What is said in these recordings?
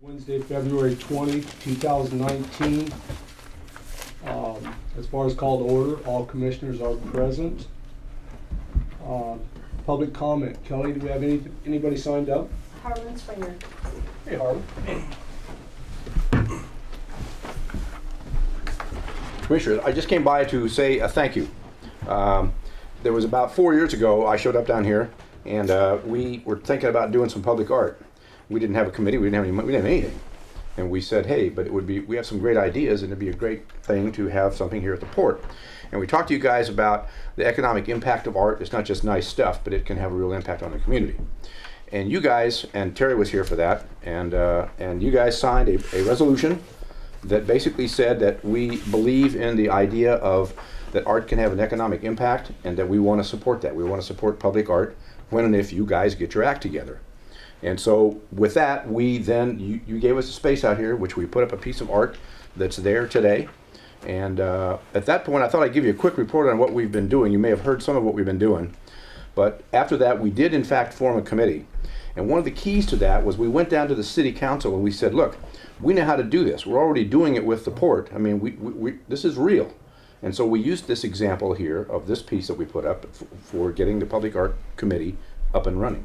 Wednesday, February 20th, 2019. As far as call to order, all commissioners are present. Public comment. Kelly, do we have anybody signed up? Harlan Springer. Hey, Harlan. Commissioners, I just came by to say a thank you. There was about 4 years ago, I showed up down here, and we were thinking about doing some public art. We didn't have a committee, we didn't have any money, we didn't have anything. And we said, hey, but it would be, we have some great ideas, and it'd be a great thing to have something here at the port. And we talked to you guys about the economic impact of art. It's not just nice stuff, but it can have a real impact on the community. And you guys, and Terry was here for that, and you guys signed a resolution that basically said that we believe in the idea of that art can have an economic impact, and that we want to support that. We want to support public art when and if you guys get your act together. And so with that, we then, you gave us a space out here, which we put up a piece of art that's there today. And at that point, I thought I'd give you a quick report on what we've been doing. You may have heard some of what we've been doing. But after that, we did in fact form a committee. And one of the keys to that was we went down to the city council and we said, look, we know how to do this. We're already doing it with the port. I mean, this is real. And so we used this example here of this piece that we put up for getting the public art committee up and running.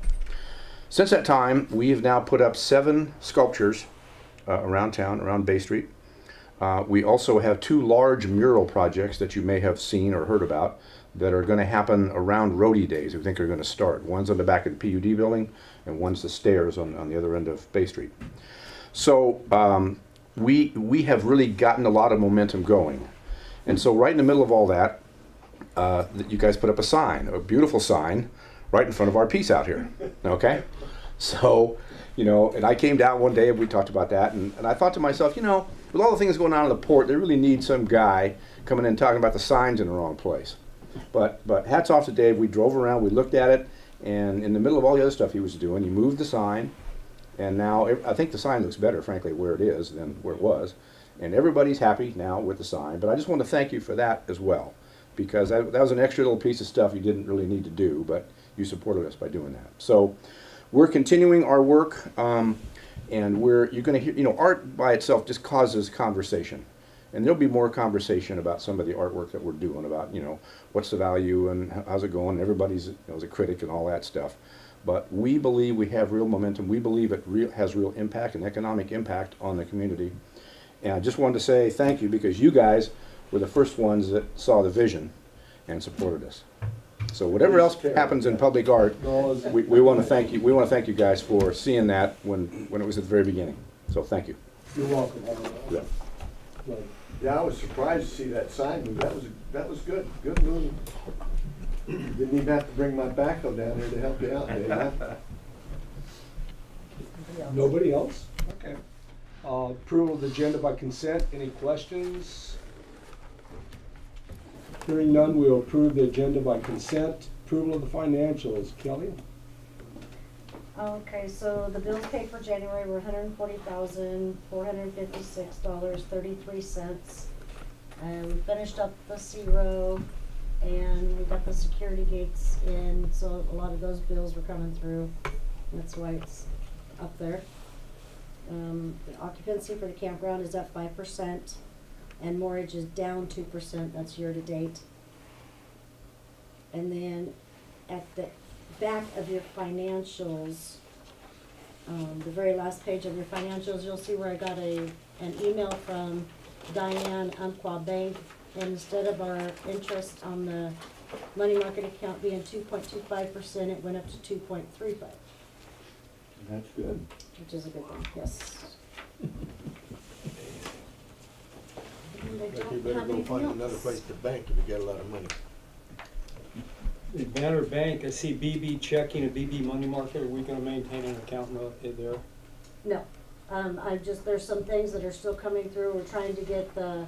Since that time, we have now put up 7 sculptures around town, around Bay Street. We also have 2 large mural projects that you may have seen or heard about that are going to happen around Roadie Days. We think are going to start. One's on the back of the PUD building, and one's the stairs on the other end of Bay Street. So we have really gotten a lot of momentum going. And so right in the middle of all that, you guys put up a sign, a beautiful sign, right in front of our piece out here, okay? So, you know, and I came down one day and we talked about that, and I thought to myself, you know, with all the things going on in the port, they really need some guy coming in talking about the signs in the wrong place. But hats off to Dave. We drove around, we looked at it, and in the middle of all the other stuff he was doing, he moved the sign, and now I think the sign looks better, frankly, where it is than where it was. And everybody's happy now with the sign, but I just want to thank you for that as well, because that was an extra little piece of stuff you didn't really need to do, but you supported us by doing that. So we're continuing our work, and you're going to hear, you know, art by itself just causes conversation. And there'll be more conversation about some of the artwork that we're doing, about, you know, what's the value and how's it going. Everybody's, you know, is a critic and all that stuff. But we believe we have real momentum. We believe it has real impact and economic impact on the community. And I just wanted to say thank you, because you guys were the first ones that saw the vision and supported us. So whatever else happens in public art, we want to thank you. We want to thank you guys for seeing that when it was at the very beginning. So thank you. You're welcome. Yeah. Yeah, I was surprised to see that sign move. That was good. Good move. Didn't even have to bring my backhoe down here to help you out, Dave. Huh? Nobody else? Okay. Approval of the agenda by consent. Any questions? Hearing none, we'll approve the agenda by consent. Approval of the financials. Kelly? Okay, so the bills paid for January were $140,456.33. And we finished up the C-row, and we got the security gates in, so a lot of those bills were coming through. That's why it's up there. The occupancy for the campground is up 5%, and mortgage is down 2%. That's year to date. And then at the back of your financials, the very last page of your financials, you'll see where I got an email from Diane, Umpqua Bank, and instead of our interest on the money market account being 2.25%, it went up to 2.35%. That's good. Which is a good thing, yes. And I Like you don't better have go anything find else. another place to bank if you got a lot of money. The Banner Bank, I see BB checking, a BB money market. Are we gonna maintain an account there? No, there's some things that are still coming through. We're trying to get the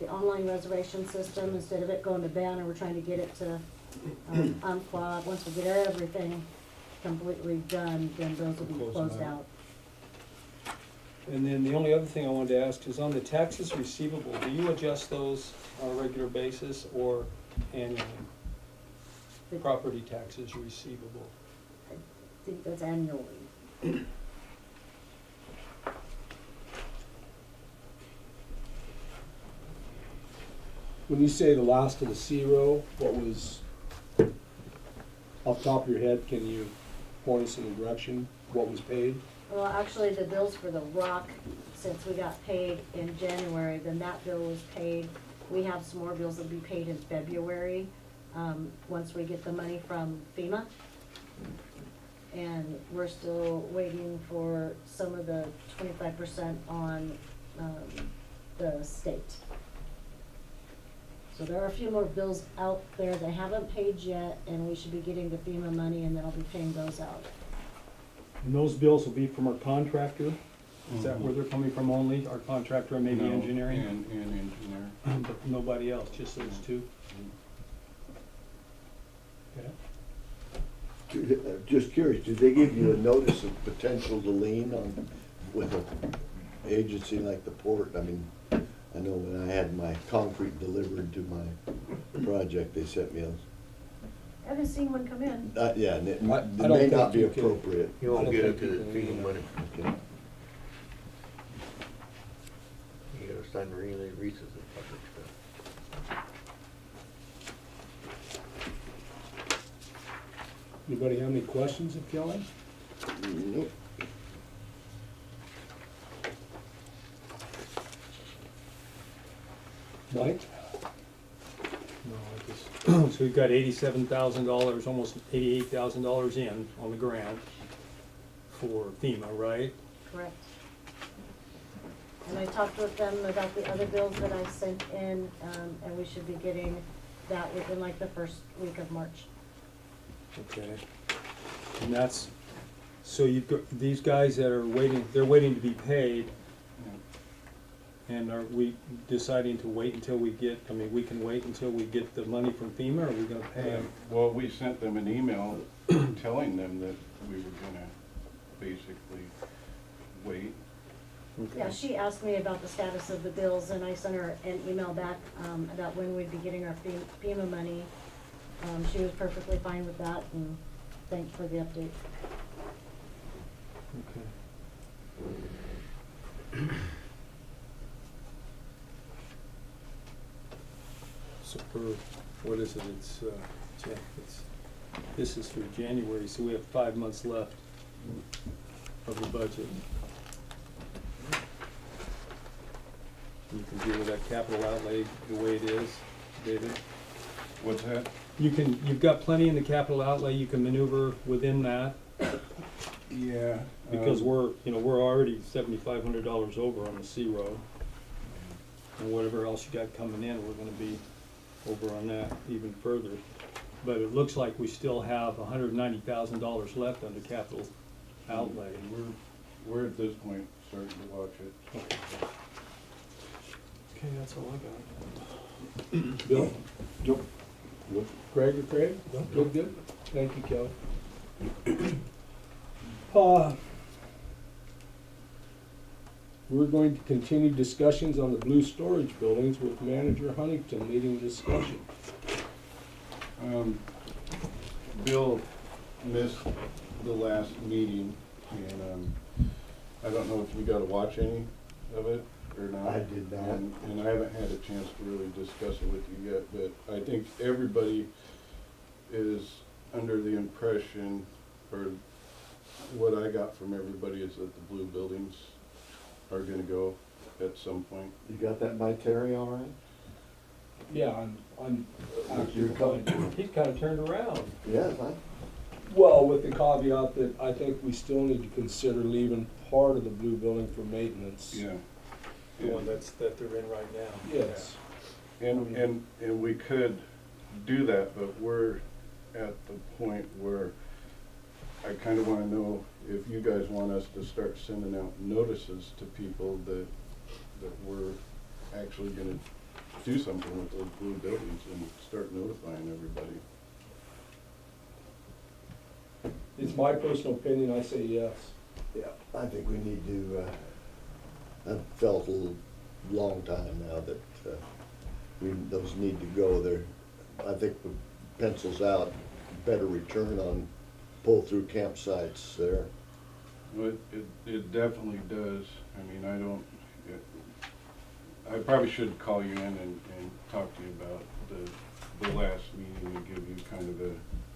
online reservation system, instead of it going to Banner, we're trying to get it to Umpqua. Once we get everything completely done, then those will be Close closed them out. out. And then the only other thing I wanted to ask is on the taxes receivable, do you adjust those on a regular basis or annually? The- Property taxes receivable. I think that's annually. When you say the last of the zero, what was, off the top of your head, can you point us in the direction, what was paid? Well, actually, the bills for the rock, since we got paid in January, then that bill was paid. We have some more bills that'll be paid in February, once we get the money from FEMA. And we're still waiting for some of the 25% on, the state. So there are a few more bills out there that haven't paid yet, and we should be getting the FEMA money, and then I'll be paying those out. And those bills will be from our contractor? Is that where they're coming from only, our contractor and maybe No, engineering? And engineer. But nobody else, just those two? Okay. Just curious, did they give you a notice of potential to lien on, with an agency like the port? I mean, I know when I had my concrete delivered to my project, they sent me a, I haven't seen one come in. yeah, and it I it don't may not think be you can. appropriate. You I won't don't get it think you because can it's FEMA either. money. Okay. You gotta sign the releases and public stuff. Anybody have any questions of Kelly? Nope. Mike? No, I just, so we've got $87,000, almost $88,000 in on the grant for FEMA, right? Correct. And I talked with them about the other bills that I sent in, and we should be getting that within like the first week of March. Okay. And that's, so you've got, these guys that are waiting, they're waiting to be paid, and are we deciding to wait until we get, I mean, we can wait until we get the money from FEMA, or are we gonna pay them? Well, we sent them an email telling them that we were gonna basically wait. Yeah, she asked me about the status of the bills, and I sent her an email back, about when we'd be getting our FEMA money. She was perfectly fine with that, and thanked for the update. Okay. So for, what is it, this is through January, so we have 5 months left of the budget. You can deal with that capital outlay the way it is, David. What's that? You've got plenty in the capital outlay, you can maneuver within that, Yeah. because we're already $7,500 over on the C road. And whatever else you got coming in, we're gonna be over on that even further. But it looks like we still have $190,000 left under capital outlay. We're at this point starting to watch it. Okay, that's all I got. Bill? Nope. Nope. Craig or Craig? Good, good. Thank you, Kelly. We're going to continue discussions on the blue storage buildings with Manager Huntington leading the discussion. Bill missed the last meeting, and I don't know if you got to watch any of it or not. I did not. And I haven't had a chance to really discuss it with you yet, but I think everybody is under the impression, or what I got from everybody is that the blue buildings are gonna go at some point. You got that by Terry all right? Yeah, I'm You're coming. He's kinda turned around. Yes, well, with the caveat that I think we still need to consider leaving part of the blue building for maintenance. Yeah. The one that they're in right now. Yes. And we could do that, but we're at the point where I kinda wanna know if you guys want us to start sending out notices to people that we're actually gonna do something with those blue buildings and start notifying everybody. It's my personal opinion, I say yes. yeah, I think we need to, I've felt a long time now that, those need to go there. I think the pencils out, better return on pull-through campsites there. Well, it definitely does. I mean, I probably should call you in and talk to you about the last meeting and give you kind of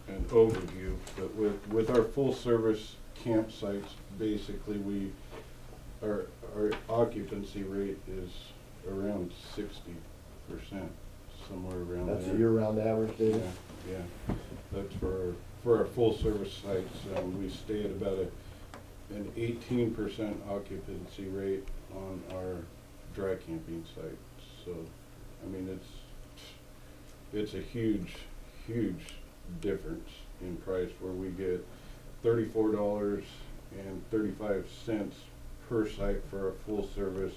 an overview. But with our full-service campsites, basically our occupancy rate is around 60%, somewhere around there. That's a year-round average, Yeah, David? yeah. That's for our full-service sites. We stay at about an 18% occupancy rate on our dry camping sites. So, I mean, it's a huge, huge difference in price where we get $34.35 per site for a full service.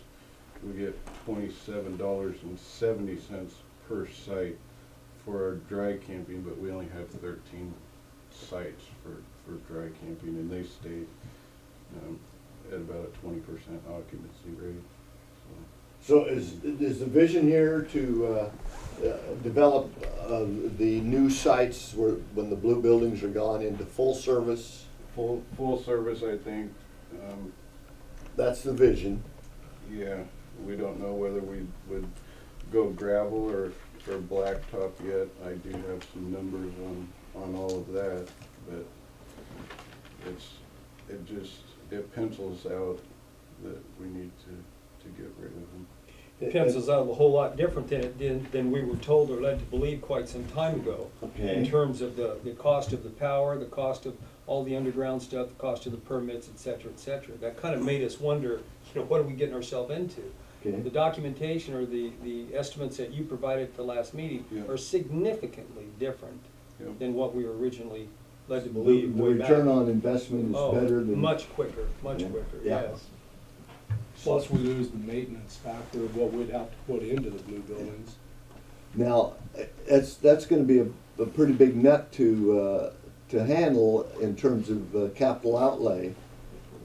We get $27.70 per site for our dry camping, but we only have 13 sites for dry camping, and they stay at about a 20% occupancy rate. So is the vision here to develop the new sites when the blue buildings are gone into full service? Full service, I think. That's the vision. Yeah, we don't know whether we would go gravel or blacktop yet. I do have some numbers on all of that, but it pencils out that we need to get rid of them. It pencils out a whole lot different than we were told or led to believe quite some time ago. Okay. In terms of the cost of the power, the cost of all the underground stuff, the cost of the permits, et cetera, et cetera. That kind of made us wonder, what are we getting ourselves into? Okay. The documentation or the estimates that you provided at the last meeting Yeah. are significantly different Yep. than what we were originally led to The believe way back. return on investment is Oh, better than. much quicker, much Yeah. quicker, Yeah. yes. Plus, we lose the maintenance factor of what we'd have to put into the blue buildings. Now, that's gonna be a pretty big nut to handle in terms of capital outlay.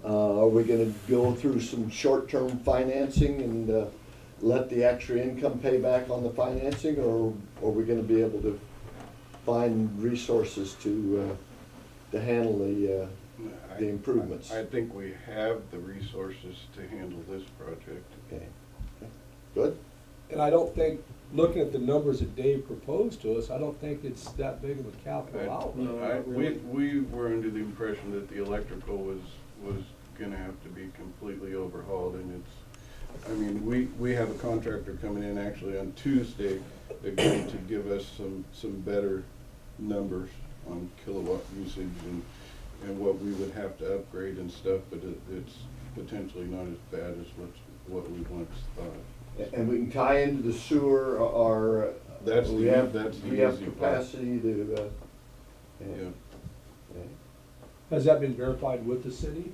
Are we gonna go through some short-term financing and let the extra income pay back on the financing, or are we gonna be able to find resources to handle the improvements? I think we have the resources to handle this project. Okay, good. And I don't think, looking at the numbers that Dave proposed to us, I don't think it's that big of a capital outlay. No, not really. We were under the impression that the electrical was gonna have to be completely overhauled, and we have a contractor coming in actually on Tuesday. They're going to give us some better numbers on kilowatt usage and what we would have to upgrade and stuff, but it's potentially not as bad as what we once thought. And we can tie into the sewer, or That's we the- have, that's the we have easy part. capacity to, Yeah. okay. Has that been verified with the city?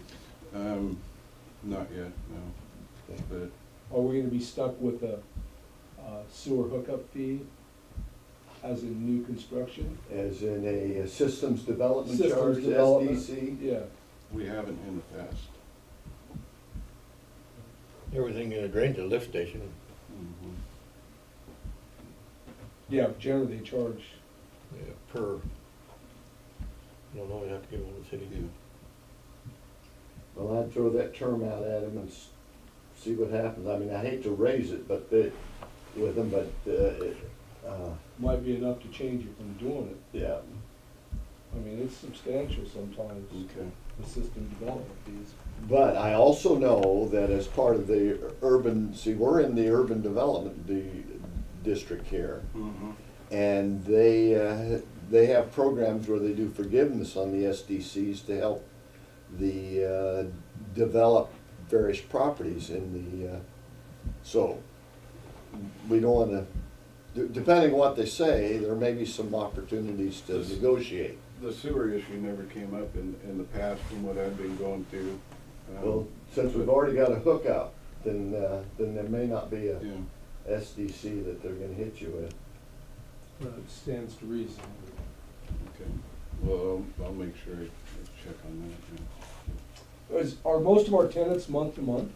Not yet, no. Okay. But Are we gonna be stuck with a sewer hookup fee as in new construction? As in a systems development Systems charge, development. SDC? Yeah. we haven't in the past. Everything drains to the lift station. Mhm. Yeah, generally they charge, Yeah, per, you don't always have to give one to the city. Yeah. Well, I'd throw that term out at them and see what happens. I mean, I hate to raise it, but with them, but, might be enough to change you from doing it. yeah. I mean, it's substantial sometimes, Okay. the system development fees. But I also know that as part of the urban, see, we're in the urban development district here. Mhm. And they have programs where they do forgiveness on the SDCs to help the develop various properties in the, so we don't wanna, depending on what they say, there may be some opportunities to negotiate. The sewer issue never came up in the past from what I've been going through. Well, since we've already got a hookup, then there may not be a Yeah, SDC that they're gonna hit you with. It stands to reason. okay. Well, I'll make sure I check on that. Are most of our tenants month to month?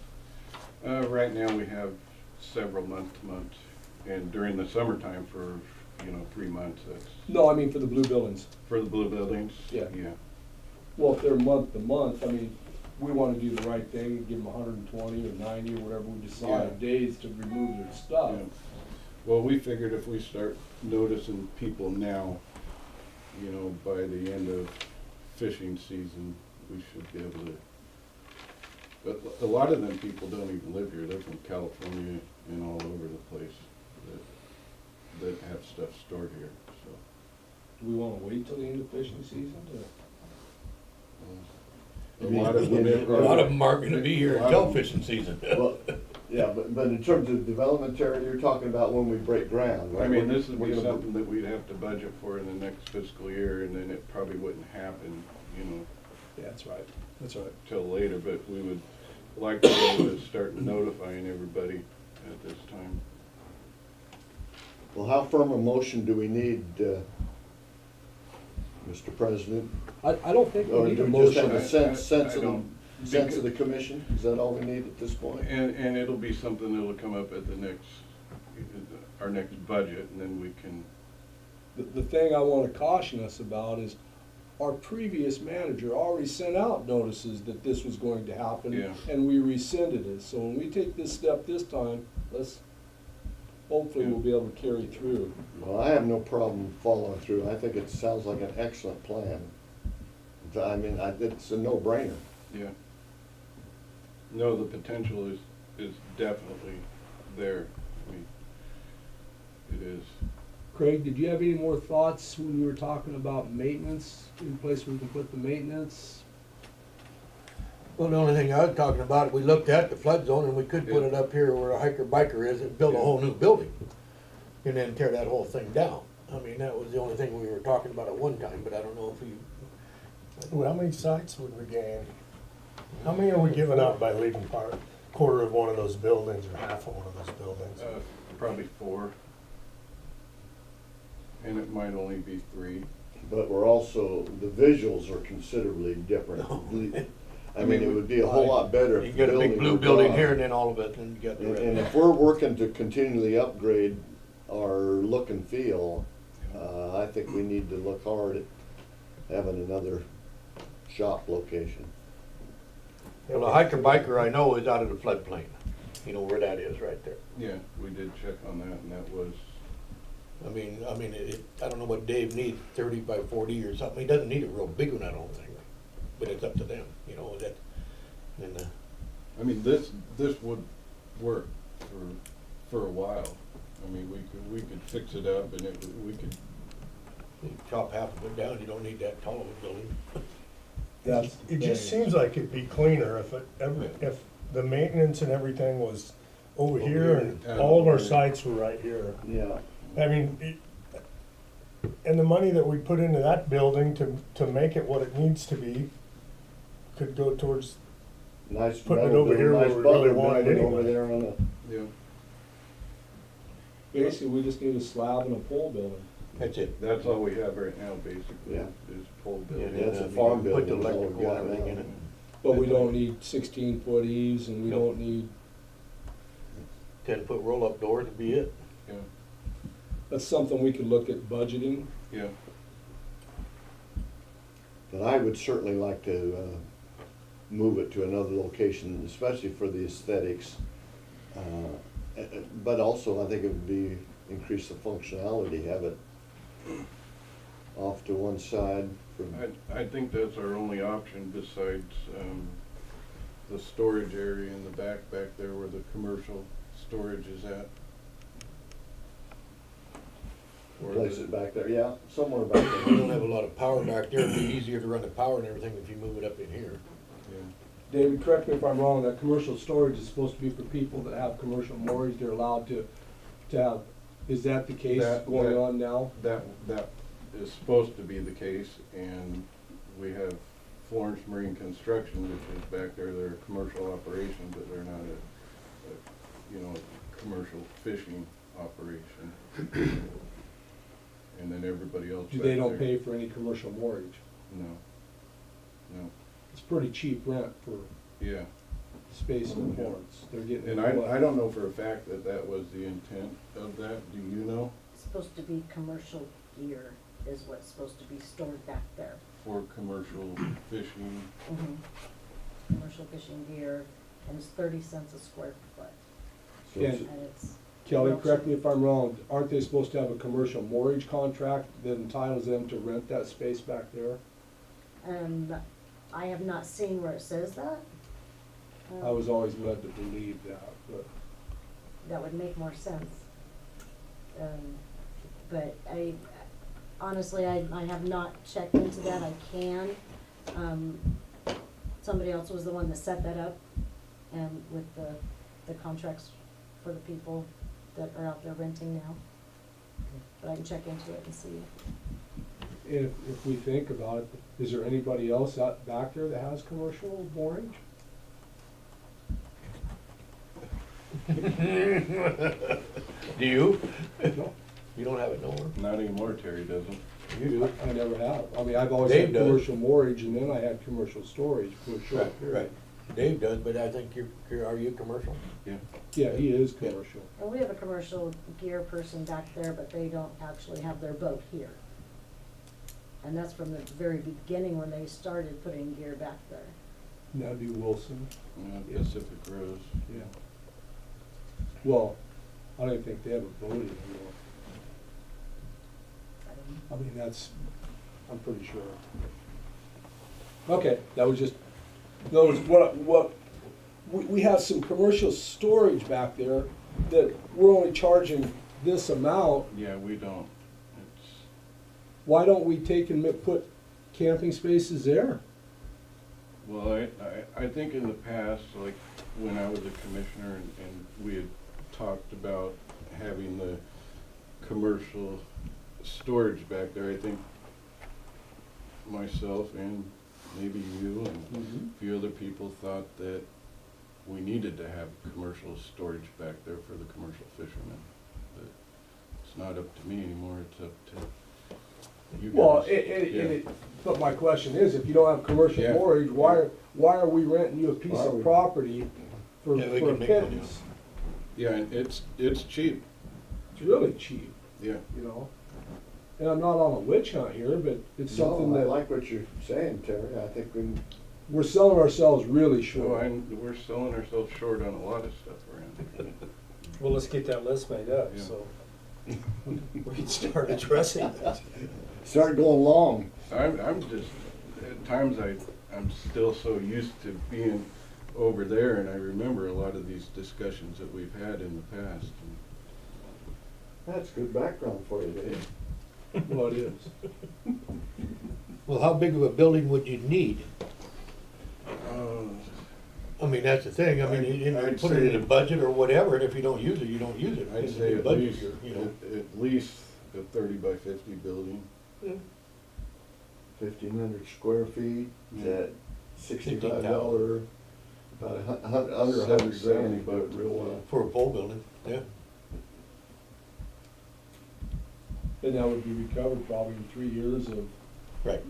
Yeah. Right now, we have several month to month, and during the summertime for, 3 months, that's, No, I mean for the blue buildings. for the blue buildings. Yeah. Yeah. Well, if they're month to month, I mean, we wanna do the right thing, and give them 120 or 90 or whatever we decide, days to remove their stuff. Yeah. Well, we figured if we start noticing people now, you know, by the end of fishing season, we should be able to. But a lot of them people don't even live here, they're from California and all over the place that have stuff stored here, so. Do we wanna wait till the end of fishing season to? A lot of them. A lot of them aren't gonna be here A lot until of them- fishing season. Well, yeah, but in terms of development area, you're talking about when we break ground, right? I mean, this would We're be gonna- something that we'd have to budget for in the next fiscal year, and then it probably wouldn't happen, you know, Yeah, that's right, that's right. till later, but we would like to be able to start notifying everybody at this time. Well, how firm a motion do we need, Mr. President? I don't think we Or need do a we just have motion. a sense I of the, don't- sense of the commission? Is that all we need at this point? And it'll be something that'll come up at the next, our next budget, and then we can, The thing I wanna caution us about is our previous manager already sent out notices that this was going to happen. Yeah. And we rescinded it, so when we take this step this time, hopefully we'll be able to carry through. Well, I have no problem following through. I think it sounds like an excellent plan. I mean, it's a no-brainer. yeah. No, the potential is definitely there. I mean, it is. Craig, did you have any more thoughts when you were talking about maintenance, in place where we can put the maintenance? Well, the only thing I was talking about, we looked at the flood zone and we could put it up here where a hiker biker is and build a whole new building. And then tear that whole thing down. I mean, that was the only thing we were talking about at one time, but I don't know if we, Well, how many sites would we gain? How many are we giving up by leaving quarter of one of those buildings or half of one of those buildings? Probably 4. And it might only be 3. But we're also, the visuals are considerably different. I mean, it would be a whole lot better you if the get a building big blue were building gone. here and then all of it, and you got the And red. if we're working to continually upgrade our look and feel, I think we need to look hard at having another shop location. Well, the hiker biker I know is out of the floodplain. You know where that is, right there. Yeah, we did check on that, and that was, I mean, I don't know what Dave needs, 30 by 40 or something. He doesn't need a real big one, I don't think. But it's up to them, you know, that, and, I mean, this would work for a while. I mean, we could fix it up, and we could, you chop half of it down, you don't need that tall of a building. That's the It just thing. seems like it'd be cleaner if the maintenance and everything was over here and and all of our over here. sites were right here. Yeah. I mean, and the money that we put into that building to make it what it needs to be could go towards, Nice Putting it metal over here building, where nice we really butler want it building over anyway. there on the, yeah, Basically, we just need a slab and a pole building. That's it. that's all we have right now, basically, Yeah. is pole Yeah, building. Yeah, it's a I mean, farm Put the building, is all we've electrical and got everything now. in it. But we don't need 16-foot eaves, and we Nope. don't need, 10-foot roll-up doors would be it. Yeah, that's something we could look at budgeting. yeah. but I would certainly like to, move it to another location, especially for the aesthetics. But also, I think it would be, increase the functionality, have it off to one side from, I think that's our only option besides, the storage area in the back there where the commercial storage is at. Or place the- it back there, yeah, somewhere back We there. don't have a lot of power back there, it'd be easier to run the power and everything if you move it up in here. Yeah. David, correct me if I'm wrong, that commercial storage is supposed to be for people that have commercial mortgage, they're allowed to have, is that the case That- going that- on now? That is supposed to be the case, and we have Florence Marine Construction, which is back there, they're a commercial operation, but they're not a commercial fishing operation. And then everybody else Do back they don't there- pay for any commercial mortgage? No, It's pretty cheap rent for yeah. space in Florence. They're getting. And I don't know for a fact that was the intent of that, do you know? It's supposed to be commercial gear is what's supposed to be stored back there. For commercial fishing, Mhm. commercial fishing gear, and it's 30 cents a square foot. So Yeah. it's- And it's, Kelly, correct me if I'm wrong, aren't they supposed to have a commercial mortgage contract that entitles them to rent that space back there? I have not seen where it says that. I was always led to believe that, but. That would make more sense. But honestly, I have not checked into that, I can. Somebody else was the one that set that up, and with the contracts for the people that are out there renting now. But I can check into it and see. If we think about it, is there anybody else out back there that has commercial borage? Do you? No, You don't have it nowhere? Not anymore, Terry doesn't. You do. I never have. I mean, I've always Dave had does. commercial mortgage and then I had commercial storage for a short Right, period. right. Dave does, but I think are you commercial? Yeah. Yeah, he is commercial. And we have a commercial gear person back there, but they don't actually have their boat here. And that's from the very beginning when they started putting gear back there. Now do Wilson, Pacific Rose. yeah. Well, I don't even think they have a boat anymore. I mean, I'm pretty sure. Okay, that was just, in other words, we have some commercial storage back there that we're only charging this amount. Yeah, we don't. It's, Why don't we take and put camping spaces there? well, I think in the past, like when I was a commissioner and we had talked about having the commercial storage back there, I think myself and maybe you and a few other people thought that we needed to have commercial storage back there for the commercial fishermen. But it's not up to me anymore, it's up to you guys. Well, Yeah. but my question is, if you don't have commercial Yeah. storage, why are we renting you a piece Why are of we- property for Yeah, we a can make money pittance? Yeah, and it's cheap, It's really cheap, yeah. you know? And I'm not on a witch hunt here, but it's something No, I that like what you're saying, Terry. I think we, we're selling ourselves really So short. we're selling ourselves short on a lot of stuff around here. Well, let's get that list made up, Yeah. so we can start addressing that. start going long. I'm just, at times I'm still so used to being over there, and I remember a lot of these discussions that we've had in the past. That's good background for you, Dave. Well, it is. Well, how big of a building would you need? I mean, that's the thing, I mean, you I'd put it in say- a budget or whatever, and if you don't use it, you don't use it. I'd It's a say big at budget, least, you know. at least a 30 by 50 building. 1,500 square feet, Yeah. at $65, about under $100 grand, you do it real well. For a pole building, yeah. And that would be recovered probably in 3 years of Right.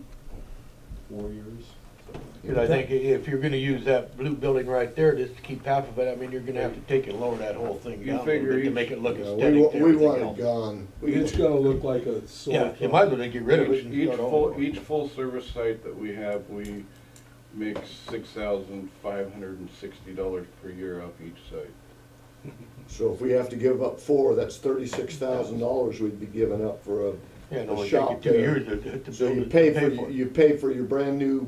4 years. Cause I think if you're gonna use that blue building right there, just to keep half of it, I mean, you're gonna have to take and lower that whole thing You down a little figure bit to each- make it look Yeah, aesthetic to we everything want it else. gone. It's gonna look like a sore Yeah, you thumb. might as well get rid of it and Each start over. each full service site that we have, we make $6,560 per year off each site. So if we have to give up 4, that's $36,000 we'd be giving up for a Yeah, and a only take you shop 2 there. years to So build you it, pay to for, it. you pay for your brand new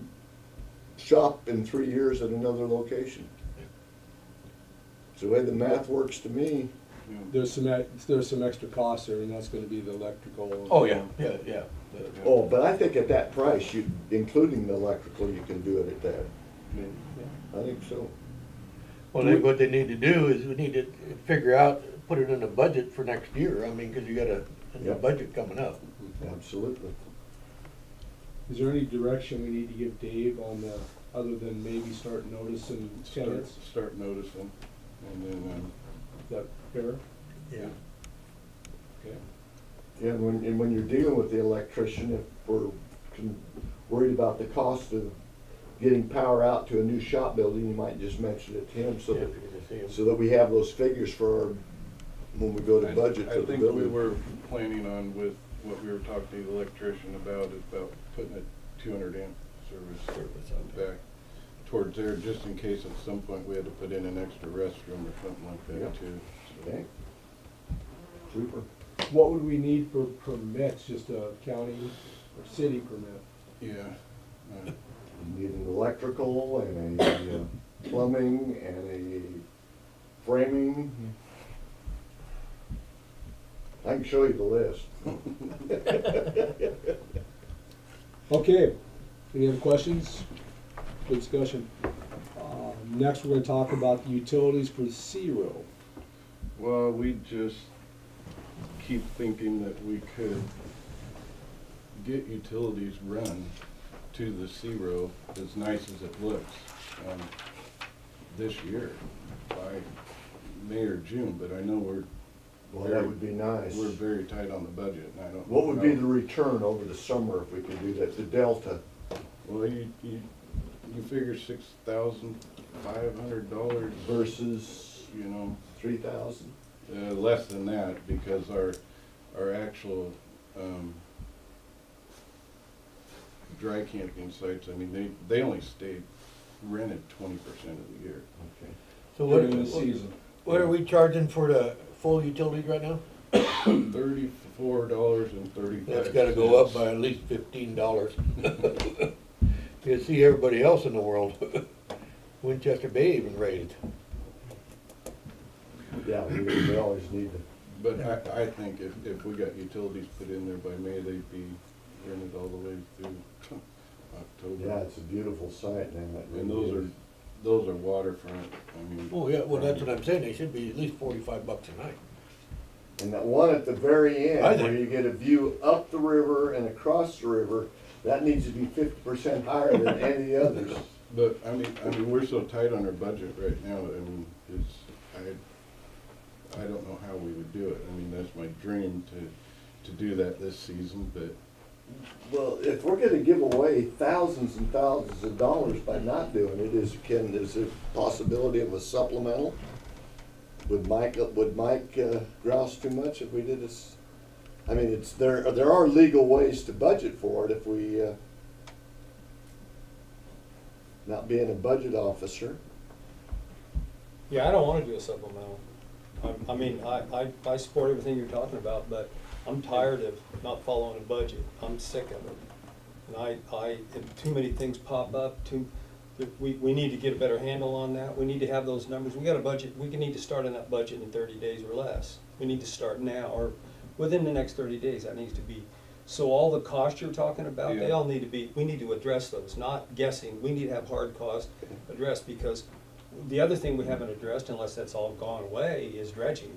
shop in 3 years at another location. It's the way the math works to me. You know. There's some extra costs there, and that's gonna be the electrical. Oh, yeah. Oh, but I think at that price, you, including the electrical, you can do it at that. I think so. Well, then what they need to do is we need to figure out, put it in a budget for next year, I mean, cause you got a Yep. budget coming up. Absolutely. Is there any direction we need to give Dave on the, other than maybe start noticing tenants? Start noticing, and then, Is that fair? Yeah. Okay. Yeah, and when you're dealing with the electrician, if we're worried about the cost of getting power out to a new shop building, you might just mention it to him so that, we have those figures for our, when we go to budget I for the think we building. were planning on with what we were talking to the electrician about, is about putting a 200 amp service on the back. towards there, just in case at some point we had to put in an extra restroom or something like Yep. that too. So- Okay. Super. What would we need for permits, just a county or city permit? Yeah. You need an electrical and a plumbing and a framing. I can show you the list. Okay, any other questions? Good discussion. Next, we're gonna talk about the utilities for Zero. Well, we just keep thinking that we could get utilities run to the Zero, as nice as it looks, this year by May or June, but I know Well, that would be nice. we're very tight on the budget, and I don't. What would be know. the return over the summer if we could do that, the delta? Well, you figure $6,500 Versus you know, 3,000? less than that, because our actual, dry camping sites, I mean, they only stay rented 20% of the year. Okay. So what, During the season. what are we charging for the full utilities right now? $34.35. That's gotta go up by at least $15. You see everybody else in the world. Winchester Bay even raised. Yeah, we always need to. But I think if we got utilities put in there by May, they'd be rented all the way through October. Yeah, it's a beautiful site, man. That And really those are waterfront, I mean. Oh, yeah, well, that's what I'm saying, they should be at least $45 a night. is. And that one at the very end, I where think- you get a view up the river and across the river, that needs to be 50% higher than any of the others. But, I mean, we're so tight on our budget right now, I mean, I don't know how we would do it. I mean, that's my dream to do that this season, but Well, if we're gonna give away thousands and thousands of dollars by not doing it, is there a possibility of a supplemental? Would Mike grouse too much if we did this? I mean, there are legal ways to budget for it if we, not being a budget officer. Yeah, I don't wanna do a supplemental. I mean, I support everything you're talking about, but I'm tired of not following a budget. I'm sick of it. And and too many things pop up, we need to get a better handle on that. We need to have those numbers. We got a budget, we need to start on that budget in 30 days or less. We need to start now, or within the next 30 days, that needs to be. So all the costs you're talking about, they Yeah. all need to be, we need to address those, not guessing. We need to have hard costs addressed, because the other thing we haven't addressed, unless that's all gone away, is dredging.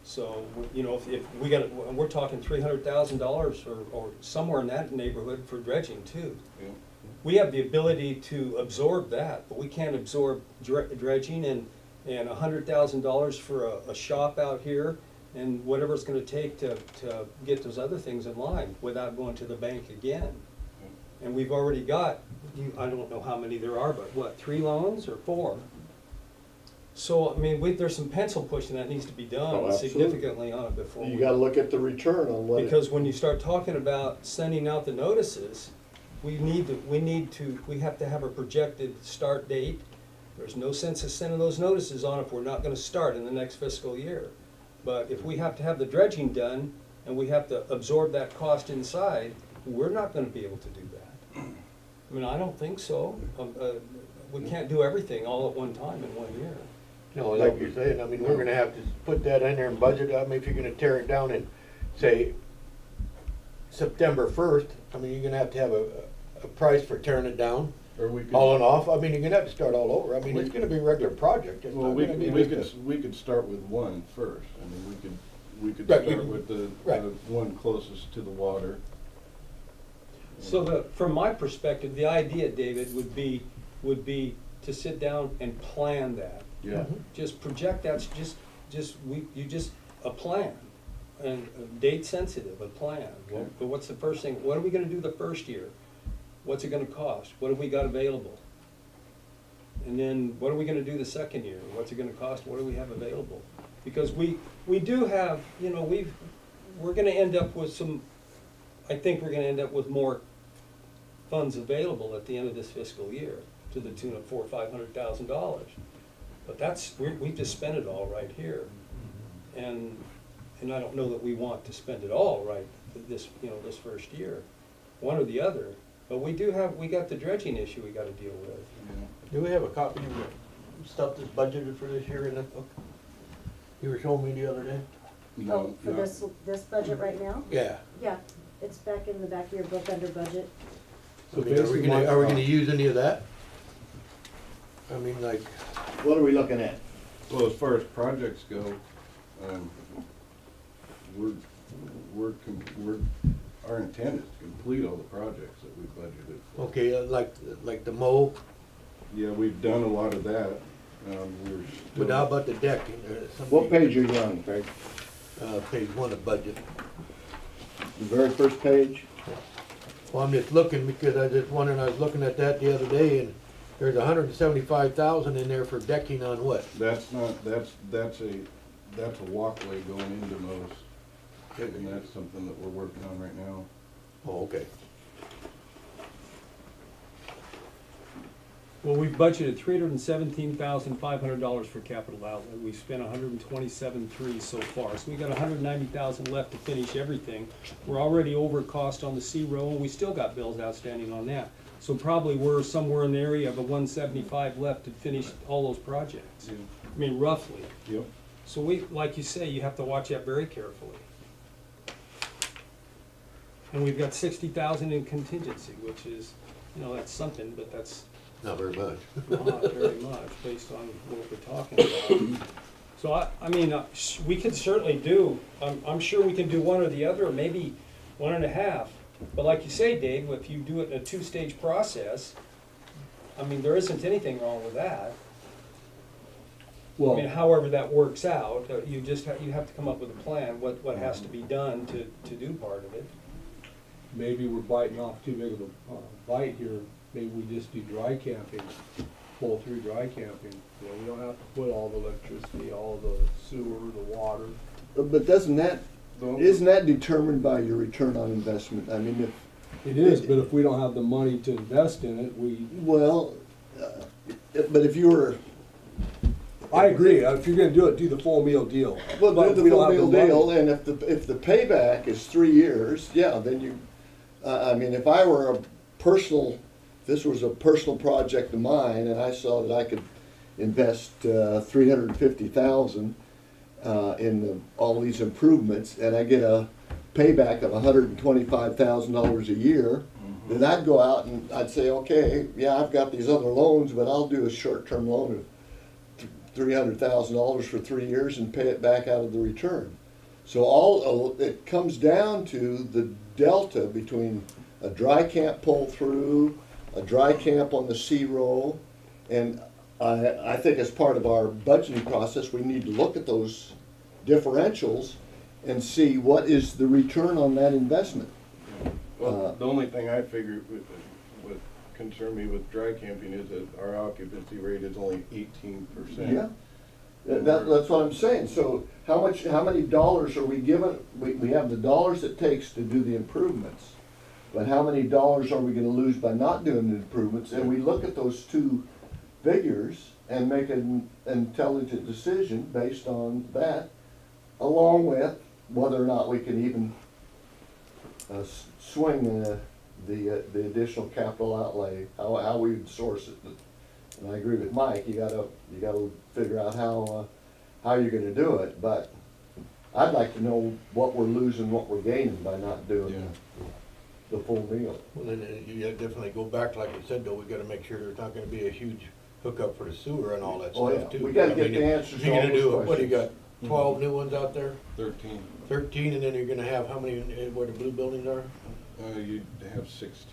So, you know, if we got, we're talking $300,000 or somewhere in that neighborhood for dredging too. you know, We have the ability to absorb that, but we can't absorb dredging and $100,000 for a shop out here and whatever it's gonna take to get those other things in line without going to the bank again. And we've already got, I don't know how many there are, but what, 3 loans or 4? So, I mean, there's some pencil pushing that needs to be Oh, done absolutely. significantly on it before. You we- gotta look at the return on what. Because when you start talking about sending out the notices, we have to have a projected start date. There's no sense of sending those notices on if we're not gonna start in the next fiscal year. But if we have to have the dredging done and we have to absorb that cost inside, we're not gonna be able to do that. I mean, I don't think so. We can't do everything all at one time in 1 year. No, like you're saying, I mean, we're gonna have to put that in there and budget, I mean, if you're gonna tear it down in, say, September 1st, I mean, you're gonna have to have a price for tearing it down, Or we could. all and off, I mean, you're gonna have to start all over, I mean, it's gonna be a regular project, it's Well, not we gonna be just a. could start with one first. I mean, we could Right, we start could- with the right. one closest to the water. So from my perspective, the idea, David, would be to sit down and plan that. Yeah, Just project that, a plan, and date sensitive, a plan. Okay. But what's the first thing, what are we gonna do the first year? What's it gonna cost? What have we got available? And then what are we gonna do the second year? What's it gonna cost? What do we have available? Because we do have, you know, we're gonna end up with I think we're gonna end up with more funds available at the end of this fiscal year to the tune of $400,000 or $500,000. But we've just spent it all right here. And I don't know that we want to spend it all right this first year, one or the other. But we got the dredging issue we gotta deal with. Do we have a copy of the stuff that's budgeted for this year in that book? You were showing me the other day? Oh, for this budget right now? Yeah. Yeah, it's back in the back of your book under budget. So I mean, are we basically, gonna, my- are we gonna use any of that? I mean, like, What are we looking at? Well, as far as projects go, our intent is to complete all the projects that we budgeted for. okay, like the mow, Yeah, we've done a lot of that. We're but how still, about the deck? What page are you on, Craig? Page 1 of budget. The very first page? Well, I'm just looking because I was looking at that the other day and there's 175,000 in there for decking on what? that's a walkway going into Mo's. And that's something that we're working on right now. Oh, okay. Well, we budgeted $317,500 for capital outlay. We spent $127,300 so far. So we got $190,000 left to finish everything. We're already over cost on the C row, and we still got bills outstanding on that. So probably we're somewhere in the area of a 175 left to finish all those projects. I mean, roughly. Yep. So like you say, you have to watch that very carefully. And we've got 60,000 in contingency, which is, that's something, but that's Not very much. not very much based on what we're talking about. So we could certainly do, I'm sure we can do one or the other, or maybe 1.5. But like you say, Dave, if you do it in a 2-stage process, there isn't anything wrong with that. Well, However that works out, you have to come up with a plan, what has to be done to do part of it. maybe we're biting off too big of a bite here. Maybe we just do dry camping, pull through dry camping. We don't have to put all the electricity, all the sewer, the water. But isn't that determined by your return on investment? I mean, It is, but if we don't have the money to invest in it, but if you were, I agree, if you're gonna do it, do the full meal deal. well, But do if the we don't full have meal the money- deal, and if the payback is 3 years, yeah, then you, if I were this was a personal project of mine, and I saw that I could invest $350,000 in all these improvements, and I get a payback of $125,000 a year, then I'd go out and I'd say, okay, yeah, I've got these other loans, but I'll do a short-term loan of $300,000 for 3 years and pay it back out of the return. So it comes down to the delta between a dry camp pull-through, a dry camp on the C row, and I think as part of our budgeting process, we need to look at those differentials and see what is the return on that investment. Well, the only thing I figured would concern me with dry camping is that our occupancy rate is only 18%. Yeah, that's what I'm saying. So how many dollars are we given? We have the dollars it takes to do the improvements, but how many dollars are we gonna lose by not doing the improvements? And we look at those two figures and make an intelligent decision based on that, along with whether or not we can even swing the additional capital outlay, how we would source it. And I agree with Mike, you gotta figure out how you're gonna do it, but I'd like to know what we're losing, what we're gaining by not doing the full meal. Well, then you definitely go back, like you said, though, we gotta make sure there's not gonna be a huge hookup for the sewer and all that Oh, stuff yeah. too. We gotta I get mean, the answers if to you're all gonna those do, what do you got, questions. 12 new ones out there? 13. 13, and then you're gonna have how many where the blue buildings are? You'd have 16.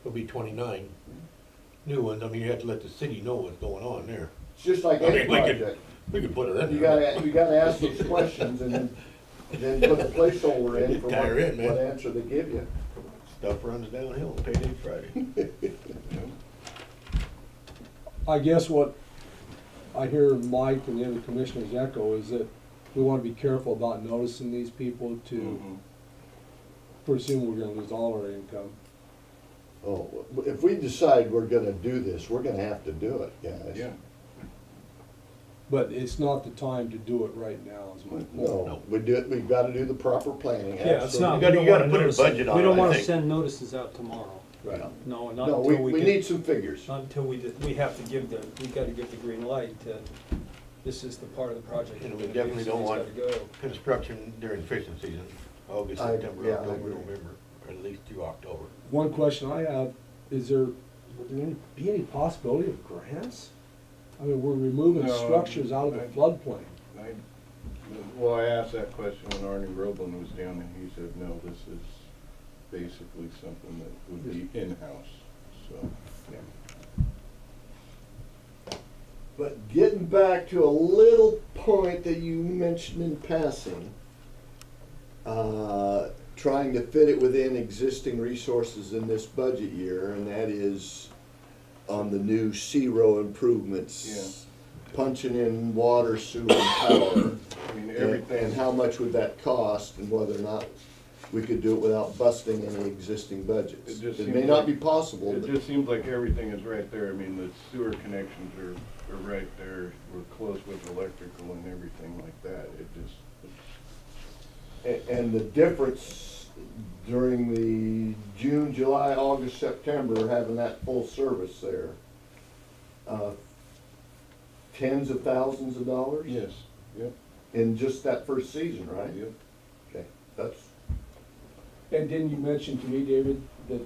It'll be 29 new ones. I mean, you have to let the city know what's going on there. It's just like I any mean, we could- project. We could put it in You there. gotta ask those questions and then put a placeholder in for Tie her in, man. what answer they give you. Stuff runs downhill, payday Friday. I guess what I hear Mike and the other commissioners echo is that we wanna be careful about noticing these people to, pretty soon we're gonna lose all our income. Oh, if we decide we're gonna do this, we're gonna have to do it, guys. Yeah, But it's not the time to do it right now, is my point. No, we've gotta do the proper planning, Yeah, it's not. absolutely. You gotta put a budget on We it, don't I wanna think. send notices out tomorrow. Right. No, not No, until we we need get, some figures. not until we have to give we gotta give the green light to, this is the part of the project. And we're we gonna definitely do, so don't it's want gotta go. construction during fishing season, August, I- September, yeah, I October, agree. November, or at least through October. One question I have, would there be any possibility of grants? I mean, we're removing No, structures out of the floodplain. Well, I asked that question when Arnie Roblin was down, and he said, no, this is basically something that would be in-house, so. But getting back to a little point that you mentioned in passing, trying to fit it within existing resources in this budget year, and that is on the new C-row improvements. Punching in water, sewer, and power. I mean, And everything, how much would that cost, and whether or not we could do it without busting any existing budgets. It just It may seems not like- be possible, it but just seems like everything is right there. I mean, the sewer connections are right there. We're close with electrical and everything like that. It just, And the difference during the June, July, August, September, having that full service there, tens of thousands of dollars? yes, yep, In just that first season, right? yep. Okay, that's, And didn't you mention to me, David, that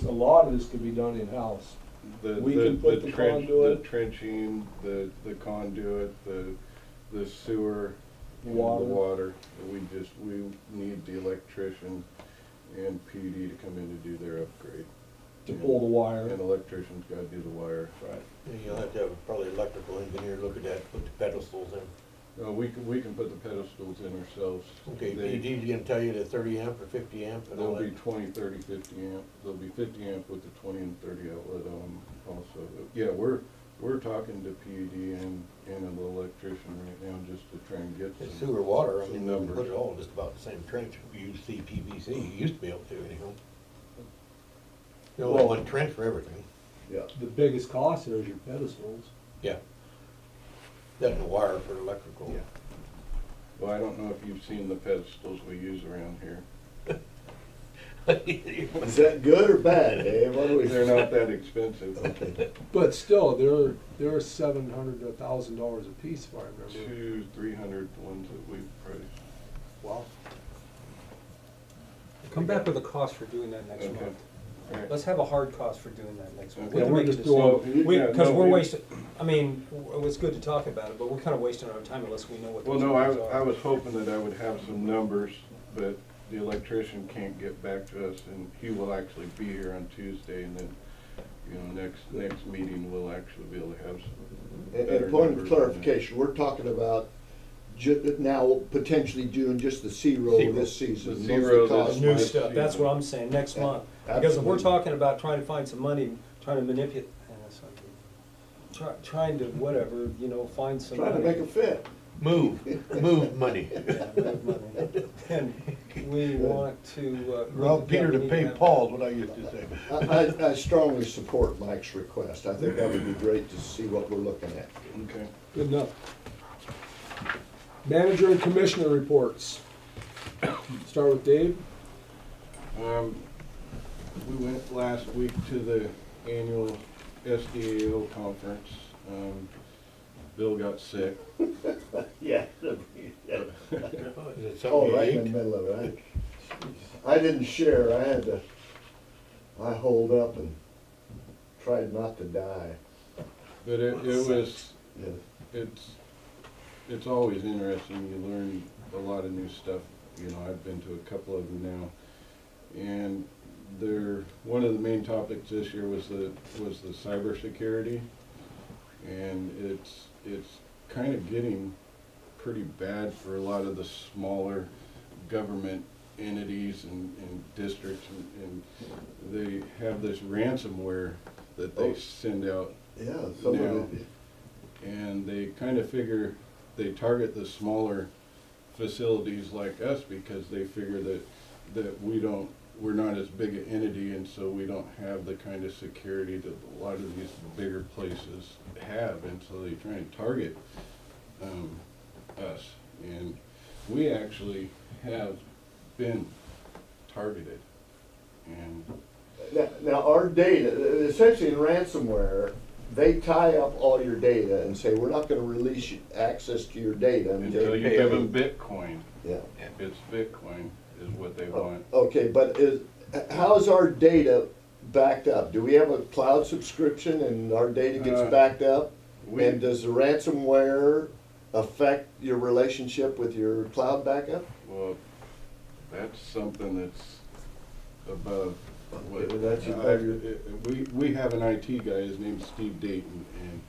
a lot of this could be done in-house? We can put the conduit. The trenching, the conduit, the sewer, you know, Water. the water. We need the electrician and PD to come in to do their upgrade. To pull the wire? And electrician's gotta do the wire. Right. And you'll have to have probably electrical engineer look at that, put the pedestals in. No, we can put the pedestals in ourselves. Okay, They- PD's gonna tell you the 30 amp or 50 amp and all There'll be that. 20, 30, 50 amp, there'll be 50 amp with the 20 and 30 outlet also. Yeah, we're talking to PED and an electrician right now just to try and get The some. sewer water, I some mean, we numbers. put it all just about the same trench. We use CPVC, you used to be able to anyhow. You only one trench for everything. yeah. The biggest cost there is your pedestals. Yeah. That and the wire for electrical. Yeah. Well, I don't know if you've seen the pedestals we use around here. Is that good or bad, Dave? What do we? They're not that expensive. Okay. But still, they're $700 to $1,000 a piece, if I remember. 200-300 ones that we've priced. Wow. Come back with a cost for doing that next Okay. month. All right. Let's have a hard cost for doing that next month. Okay. We Yeah, can we're make a just doing- decision. Well, yeah, Because no, we're we- wasting, I mean, it was good to talk about it, but we're kind of wasting our time unless we know what Well, those no, numbers are. I was hoping that I would have some numbers, but the electrician can't get back to us, and he will actually be here on Tuesday, and then, you know, next meeting, we'll actually be able to have some And better point of numbers on that. clarification, we're talking about now potentially doing just the C-row C-row. this season. The Most of C-row the cost this New might- stuff, that's what I'm saying, next month. Because if we're Absolutely. talking about trying to find some money, trying to manipulate, trying to whatever, you know, find some Trying to money. make it fit. Move money. Yeah, move money. And we want to. Rob Peter to we need pay have- Paul, is what I used to say. I strongly support Mike's request. I think that would be great to see what we're looking at. Okay. Good enough. Manager and commissioner reports. Start with Dave. We went last week to the annual SDAO conference. Bill got sick. Yeah. Is it Oh, something you right in ate? the middle of it. I didn't share. I holed up and tried not to die. But it was, Yeah. it's always interesting. You learn a lot of new stuff. You know, I've been to a couple of them now. And one of the main topics this year was the cybersecurity. And it's kind of getting pretty bad for a lot of the smaller government entities and districts, and they have this ransomware that they send out, Yeah, some Now- of it. and they kind of figure they target the smaller facilities like us because they figure that we don't we're not as big an entity, and so we don't have the kind of security that a lot of these bigger places have, and so they try and target us. And we actually have been targeted. And Now, our data, essentially in ransomware, they tie up all your data and say, we're not gonna release access to your data until you give them Bitcoin, Yeah. it's Bitcoin is what they want. Okay, but how is our data backed up? Do we have a cloud subscription and our data gets backed up? We- And does the ransomware affect your relationship with your cloud backup? Well, that's something that's above what, Okay, well, that's above your- we have an IT guy, his name's Steve Dayton, and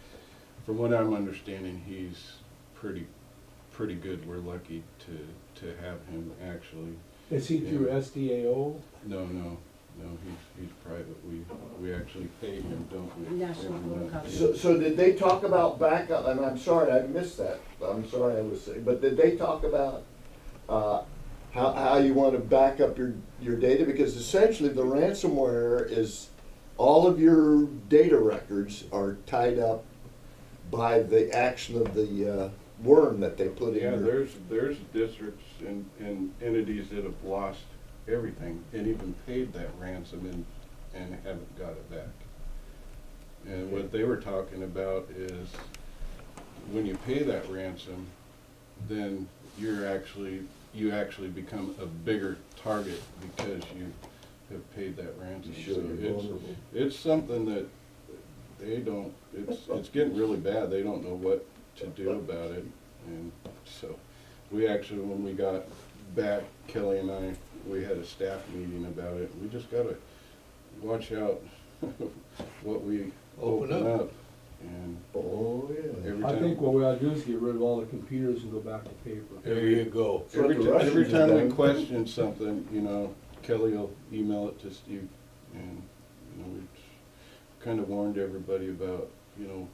from what I'm understanding, he's pretty good. We're lucky to have him actually. Is he through SDAO? No, he's private. We actually pay him, don't we? National Every month. Photocopy. So did they talk about backup, and I'm sorry, I missed that, I'm sorry I was saying, but did they talk about, how you want to back up your data? Because essentially the ransomware is, all of your data records are tied up by the action of the worm that they put in Yeah, your. there's districts and entities that have lost everything and even paid that ransom and haven't got it back. And what they were talking about is when you pay that ransom, then you actually become a bigger target because you have paid that ransom. You show So you're vulnerable. it's something that they don't, it's getting really bad. They don't know what to do about it. And so we actually, when we got back, Kelly and I, we had a staff meeting about it. We just gotta watch out what we Open open up. up. And Oh, yeah. every I time, think what we ought to do is get rid of all the computers and go back to paper. There you go. every That's what the every Russians time have we done. question something, you know, Kelly will email it to Steve. And, you know, we kind of warned everybody about, you know,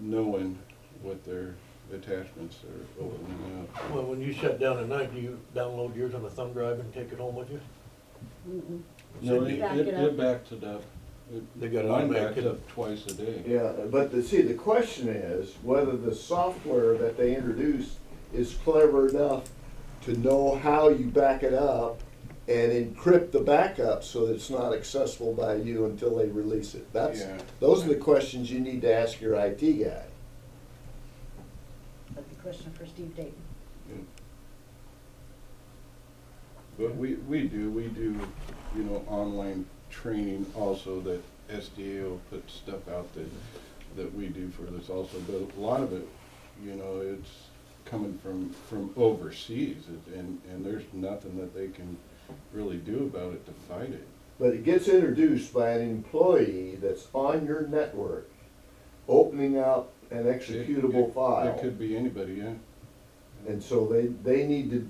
knowing what their attachments are opening up. Well, when you shut down at night, do you download yours on a thumb drive and take it home with you? Mm-mm. No, Should it, back it it it up. backs it up. They got it Mine automatic. backs up twice a day. Yeah, but the question is whether the software that they introduced is clever enough to know how you back it up and encrypt the backup so that it's not accessible by you until they release it. Yeah. Those are the questions you need to ask your IT guy. That's the question for Steve Dayton. But we do, you know, online training also that SDAO puts stuff out that we do for this also. But a lot of it, you know, it's coming from overseas and there's nothing that they can really do about it to fight it. But it gets introduced by an employee that's on your network, opening up an executable file. It could be anybody, yeah. And so they need to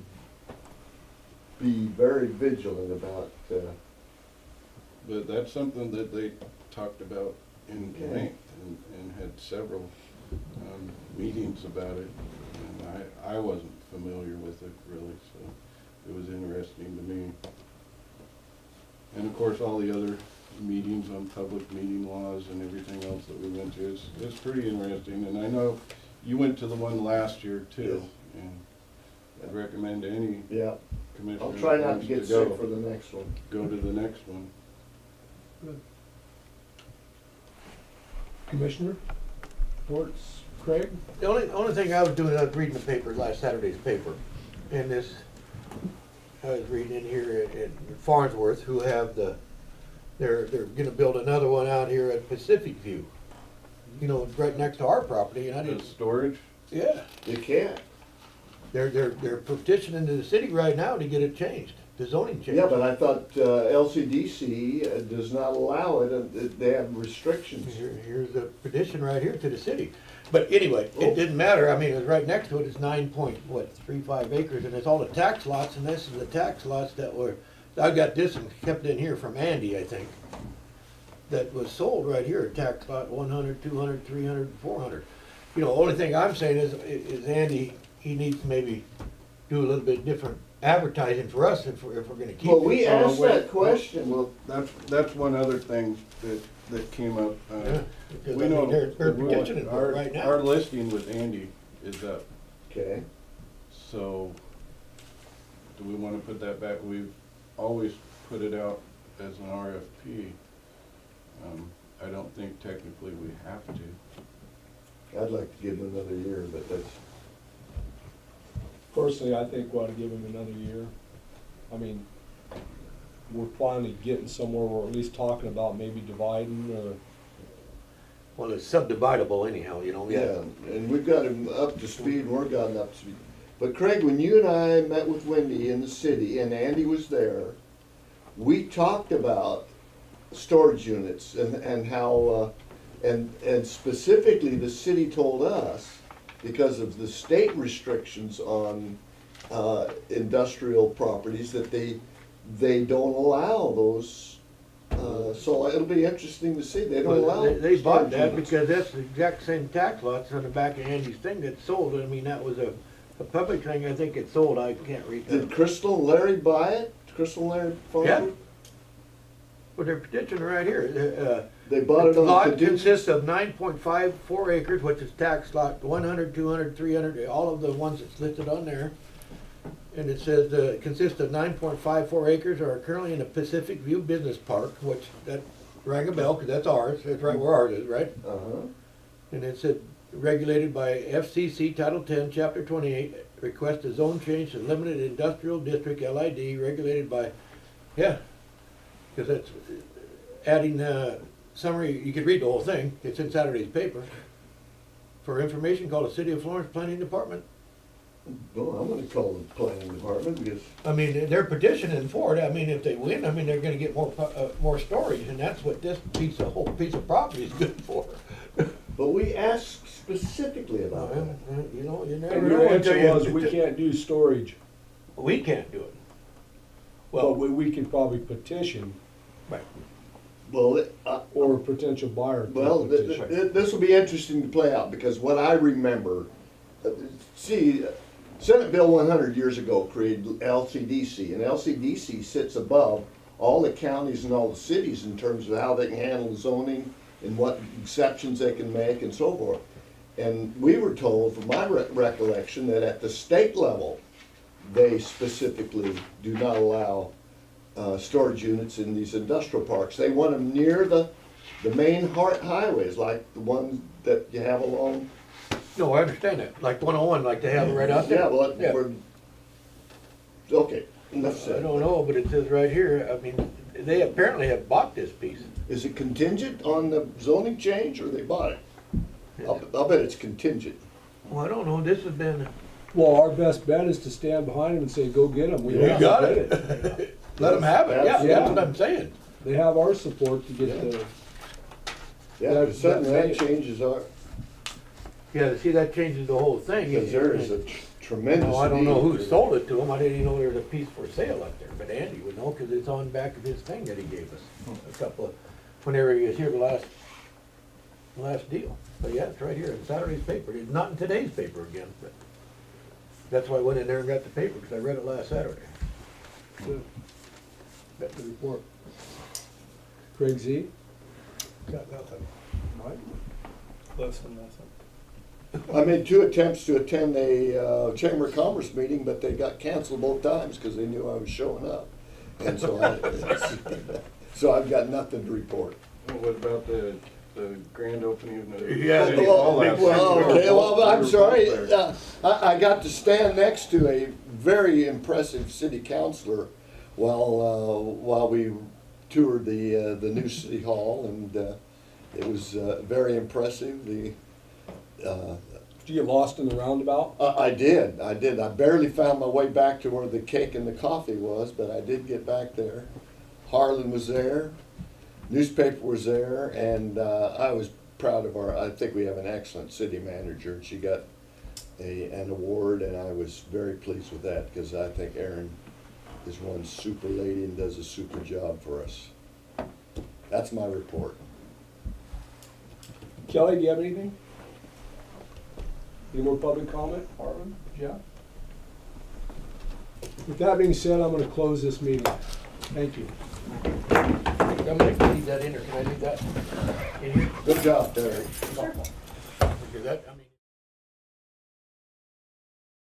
be very vigilant about, But that's something that they talked about in Okay. length and had several meetings about it. And I wasn't familiar with it really, so it was interesting to me. And of course, all the other meetings on public meeting laws and everything else that we went to, it's pretty interesting. And I know you went to the one last year too. Yes. And I'd recommend to any yeah. commissioner I'll that try not to wants get go, sick for the next one. go to the next one. Good. Commissioner, reports, Craig? The only thing I was doing, I was reading the paper, last Saturday's paper, and this, I was reading in here at Farnsworth, who have they're gonna build another one out here at Pacific View. You know, right next to our property, and I The didn't, storage? yeah, You can't. they're petitioning to the city right now to get it changed, the zoning change. Yeah, but I thought LCDC does not allow it, they have restrictions. Here's a petition right here to the city. But anyway, Oh. it didn't matter, I mean, it was right next to it, it's 9.35 acres, and it's all the tax lots, and this is the tax lots that were, I got this and kept in here from Andy, I think, that was sold right here, tax lot 100, 200, 300, 400. You know, only thing I'm saying is Andy, he needs to maybe do a little bit different advertising for us if we're gonna keep it. Well, we asked wait, that question. Well, that's one other thing that came up. Yeah, because, We I mean, know, they're petitioning for it right our now. listing with Andy is up, Okay. so do we wanna put that back? We've always put it out as an RFP. I don't think technically we have to. I'd like to give them another year, but that's, Personally, I think we ought to give him another year. I mean, we're finally getting somewhere, we're at least talking about maybe dividing or, Well, it's subdividable anyhow, you know. yeah, and we've got him up to speed, and we're gotten up to speed. But Craig, when you and I met with Wendy in the city, and Andy was there, we talked about storage units and how, and specifically the city told us, because of the state restrictions on industrial properties, that they don't allow those. So it'll be interesting to see, they don't allow. They bought storage that units. because that's the exact same tax lots on the back of Andy's thing that sold. I mean, that was a public thing, I think it sold, I can't read Did that. Crystal and Larry buy it? Crystal and Larry Farm Yeah. Group? But they're petitioning right here. They bought it The on lot contingency? consists of 9.54 acres, which is tax lot 100, 200, 300, all of the ones that's listed on there. And it says, consists of 9.54 acres are currently in the Pacific View Business Park, which that rang a bell, because that's ours, that's right where ours is, right? Uh-huh. And it said, regulated by FCC Title 10, Chapter 28, request a zone change to limited industrial district, LID, regulated by, yeah, because that's adding summary, you could read the whole thing, it's in Saturday's paper. For information, call the City of Florence Planning Department. Well, I'm gonna call the planning department because, I mean, they're petitioning for it, I mean, if they win, I mean, they're gonna get more storage, and that's what this whole piece of property is good for. but we asked specifically about that. You know, you never and know your until answer you. was, we can't do storage. We can't do it. Well, Well, we could probably petition, right. Well, or a potential buyer could well, petition. this will be interesting to play out because what I remember, see, Senate Bill 100 years ago created LCDC, and LCDC sits above all the counties and all the cities in terms of how they can handle zoning and what exceptions they can make and so forth. And we were told, from my recollection, that at the state level, they specifically do not allow storage units in these industrial parks. They want them near the main highways, like the ones that you have along. No, I understand that, like 101, like they have it right out there. Yeah, well, Yeah. okay, enough I said. don't know, but it says right here, I mean, they apparently have bought this piece. Is it contingent on the zoning change, or they bought it? I'll bet it's contingent. Well, I don't know, this has been, Well, our best bet is to stand behind them and say, go get them. you got it. Let them have it, yeah, that's what I'm saying. They have our support to get the, Yeah, That's- suddenly that that's- changes our, Yeah, see, that changes the whole thing. because there is a tremendous No, I don't know who need. sold it to him, I didn't even know there was a piece for sale up there, but Andy would know, because it's on back of his thing that he gave us. A couple of, whenever he was here the last deal. But yeah, it's right here in Saturday's paper, it's not in today's paper again, but that's why I went in there and got the paper, because I read it last Saturday. the report. Craig Z? Got nothing. Mike? Less than nothing. I made 2 attempts to attend a Chamber of Commerce meeting, but they got canceled both times because they knew I was showing up. And so so I've got nothing to report. Well, what about the grand opening of the? Yeah, City the- Hall last Well, night? okay, well, I'm We were sorry, both there. I got to stand next to a very impressive city councilor while we toured the new city hall, and it was very impressive. Did you get lost in the roundabout? I did. I barely found my way back to where the cake and the coffee was, but I did get back there. Harlan was there, newspaper was there, and I was proud of I think we have an excellent city manager, and she got an award, and I was very pleased with that, because I think Erin is one super lady and does a super job for us. That's my report. Kelly, do you have anything? Any more public comment, Harlan, Jeff? With that being said, I'm gonna close this meeting. Thank you. Dominic, can I leave that in, or can I leave that in here? Good job, Terry. Because that, I mean.